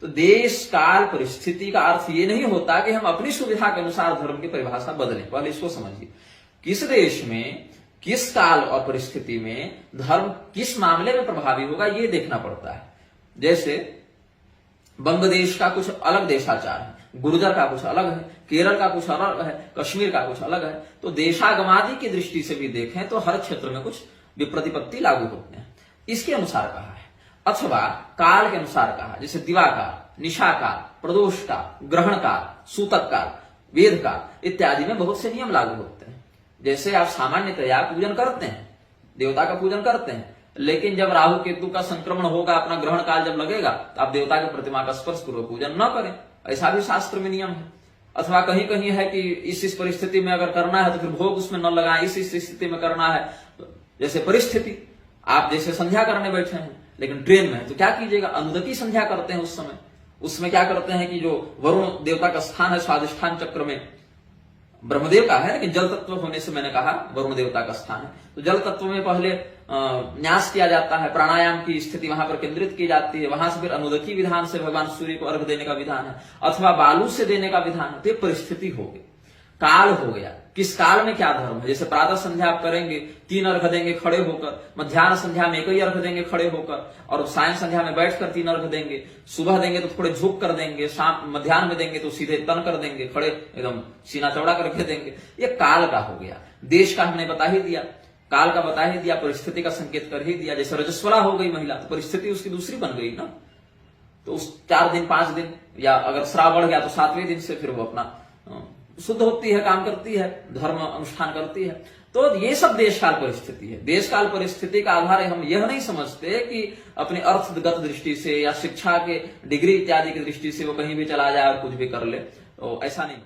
तो देश काल परिस्थिति का अर्थ ये नहीं होता कि हम अपनी सुविधा के अनुसार धर्म की परिभाषा बदलें। पहले इसको समझिए, किस देश में किस काल और परिस्थिति में धर्म किस मामले में प्रभावी होगा ये देखना पड़ता है। जैसे बंगलादेश का कुछ अलग देशाचार है, गुर्जर का कुछ अलग है, केरल का कुछ अलग है, कश्मीर का कुछ अलग है। तो देशागमादि की दृष्टि से भी देखें तो हर क्षेत्र में कुछ विप्रतिपत्ति लागू होते हैं, इसके अनुसार कहा है। अथवा काल के अनुसार कहा, जैसे दिवा काल, निशा काल, प्रदोष काल, ग्रहण काल, सूतक काल, वेद काल इत्यादि में बहुत से नियम लागू होते हैं। जैसे आप सामान्यतया पूजन करते हैं, देवता का पूजन करते हैं, लेकिन जब राहु केतु का संक्रमण होगा, अपना ग्रहण काल जब लगेगा, तो आप देवता की प्रतिमा का स्पर्श पूर्वक पूजन न करें, ऐसा भी शास्त्र में नियम है। अथवा कहीं कहीं है कि इस परिस्थिति में अगर करना है तो फिर भोग उसमें न लगाएं, इस स्थिति में करना है। जैसे परिस्थिति, आप जैसे संध्या करने बैठे हैं लेकिन ट्रेन में है तो क्या कीजिएगा, अनुदति संध्या करते हैं। उस समय उसमें क्या करते हैं कि जो वरुण देवता का स्थान है स्वादिष्ठान चक्र में, ब्रह्मदेव का है लेकिन जल तत्व होने से मैंने कहा वरुण देवता का स्थान है, तो जल तत्व में पहले न्यास किया जाता है, प्राणायाम की स्थिति वहां पर केंद्रित की जाती है, वहां से फिर अनुदकी विधान से भगवान सूर्य को अर्घ देने का विधान है, अथवा बालू से देने का विधान है। तो ये परिस्थिति हो गई, काल हो गया, किस काल में क्या धर्म है। जैसे प्रातः संध्या आप करेंगे 3 अर्घ देंगे खड़े होकर, मध्याह्न संध्या में 1 ही अर्घ देंगे खड़े होकर, और सायं संध्या में बैठकर 3 अर्घ देंगे। सुबह देंगे तो थोड़े झुक कर देंगे, शाम मध्याह्न में देंगे तो सीधे तन कर देंगे, खड़े एकदम सीना चौड़ा करके देंगे। ये काल का हो गया। देश का हमने बता ही दिया, काल का बता ही दिया, परिस्थिति का संकेत कर ही दिया। जैसे रजस्वला हो गई महिला तो परिस्थिति उसकी दूसरी बन गई ना, तो उस 4 दिन 5 दिन, या अगर श्राव बढ़ गया तो 7वें दिन से फिर वो अपना शुद्ध होती है, काम करती है, धर्म अनुष्ठान करती है। तो ये सब देश काल परिस्थिति है। देश काल परिस्थिति का आधार हम यह नहीं समझते कि अपने अर्थगत दृष्टि से या शिक्षा के डिग्री इत्यादि की दृष्टि से वो कहीं भी चला जाए और कुछ भी कर ले, तो ऐसा नहीं।